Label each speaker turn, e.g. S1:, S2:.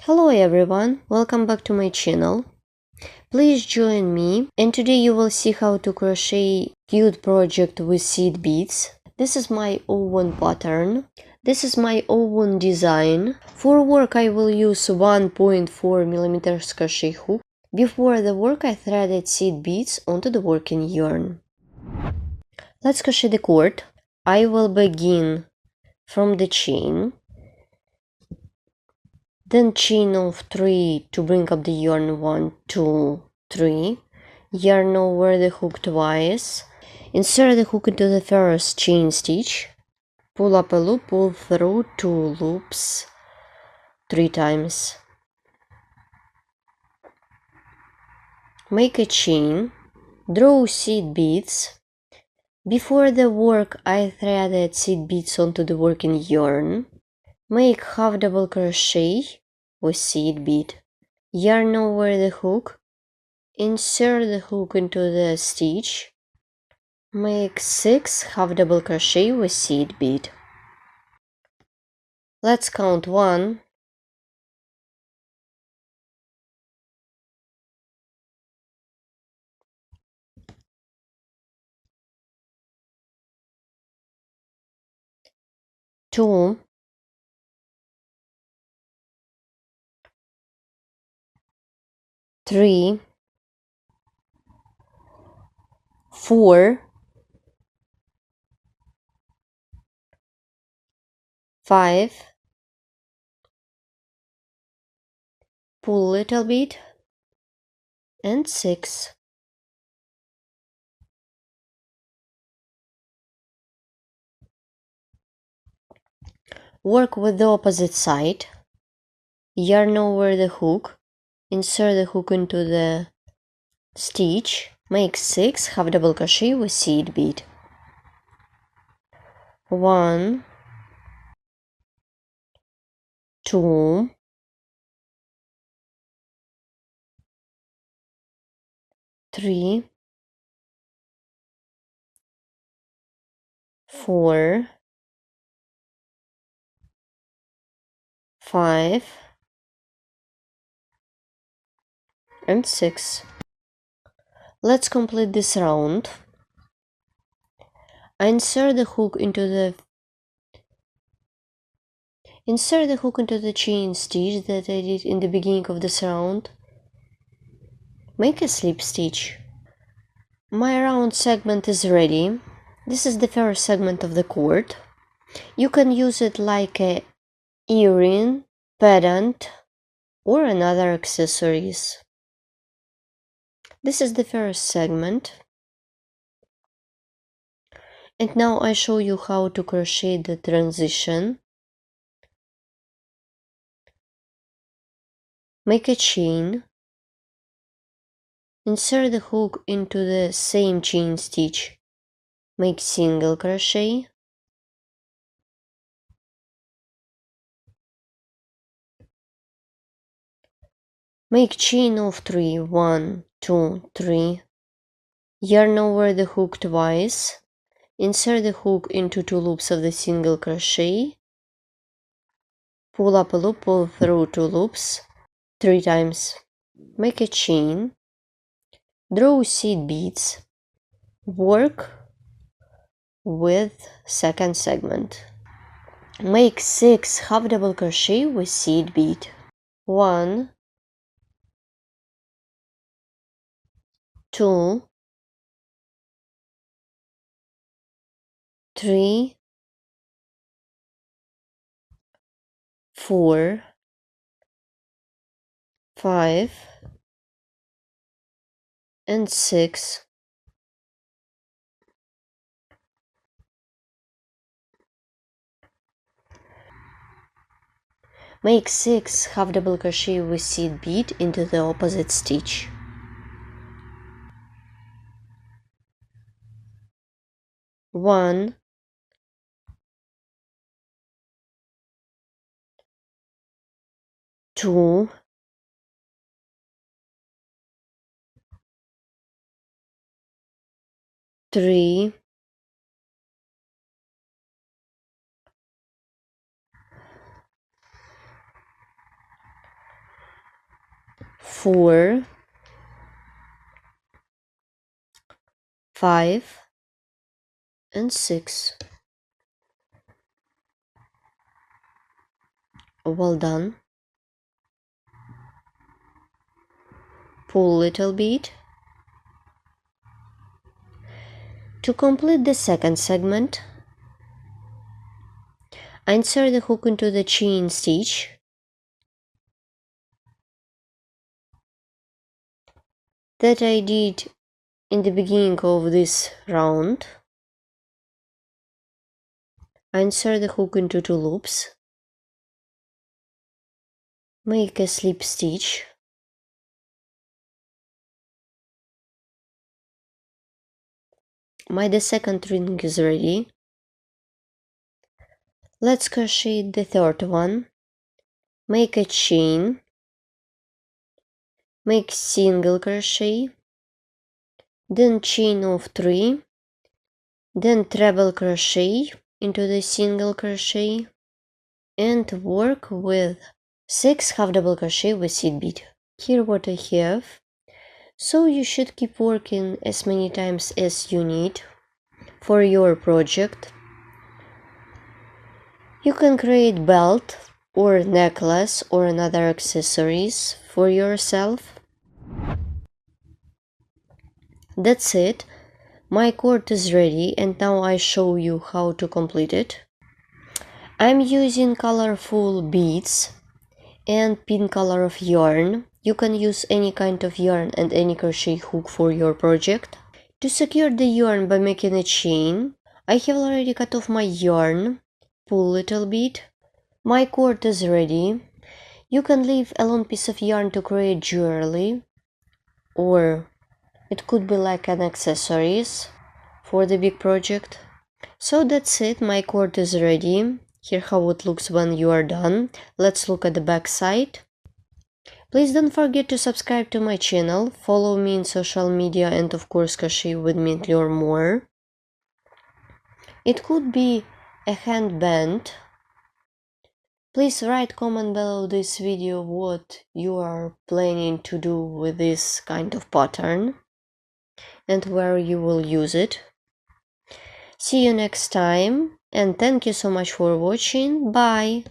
S1: Hello everyone, welcome back to my channel. Please join me, and today you will see how to crochet cute project with seed beads. This is my own pattern. This is my own design. For work I will use 1.4mm crochet hook. Before the work I threaded seed beads onto the working yarn. Let's crochet the cord. I will begin from the chain. Then chain of 3 to bring up the yarn 1, 2, 3. Yarn over the hook twice. Insert the hook into the first chain stitch. Pull up a loop, pull through 2 loops 3 times. Make a chain. Draw seed beads. Before the work I threaded seed beads onto the working yarn. Make half double crochet with seed bead. Yarn over the hook. Insert the hook into the stitch. Make 6 half double crochet with seed bead. Let's count 1, 2, 3, 4, 5, pull a little bit, and 6. Work with the opposite side. Yarn over the hook. Insert the hook into the stitch. Make 6 half double crochet with seed bead. 1, 2, 3, 4, 5, and 6. Let's complete this round. I insert the hook into the chain stitch that I did in the beginning of this round. Make a slip stitch. My round segment is ready. This is the first segment of the cord. You can use it like a earring, pendant, or another accessories. This is the first segment. And now I show you how to crochet the transition. Make a chain. Insert the hook into the same chain stitch. Make single crochet. Make chain of 3, 1, 2, 3. Yarn over the hook twice. Insert the hook into 2 loops of the single crochet. Pull up a loop, pull through 2 loops 3 times. Make a chain. Draw seed beads. Work with second segment. Make 6 half double crochet with seed bead. 1, 2, 3, 4, 5, and 6. Make 6 half double crochet with seed bead into the opposite stitch. 1, 2, 3, 4, 5, and 6. Well done. Pull a little bit. To complete the second segment, insert the hook into the chain stitch that I did in the beginning of this round. Insert the hook into 2 loops. Make a slip stitch. The second ring is ready. Let's crochet the third one. Make a chain. Make single crochet, then chain of 3, then treble crochet into the single crochet, and work with 6 half double crochet with seed bead. Here what I have. So you should keep working as many times as you need for your project. You can create belt or necklace or another accessories for yourself. That's it. My cord is ready and now I show you how to complete it. I'm using colorful beads and pink color of yarn. You can use any kind of yarn and any crochet hook for your project. To secure the yarn by making a chain, I have already cut off my yarn. Pull a little bit. My cord is ready. You can leave a long piece of yarn to create jewelry, or it could be like an accessories for the big project. So that's it, my cord is ready. Here how it looks when you are done. Let's look at the back side. Please don't forget to subscribe to my channel, follow me in social media, and of course crochet with me and learn more. It could be a handband. Please write comment below this video what you are planning to do with this kind of pattern and where you will use it. See you next time and thank you so much for watching. Bye!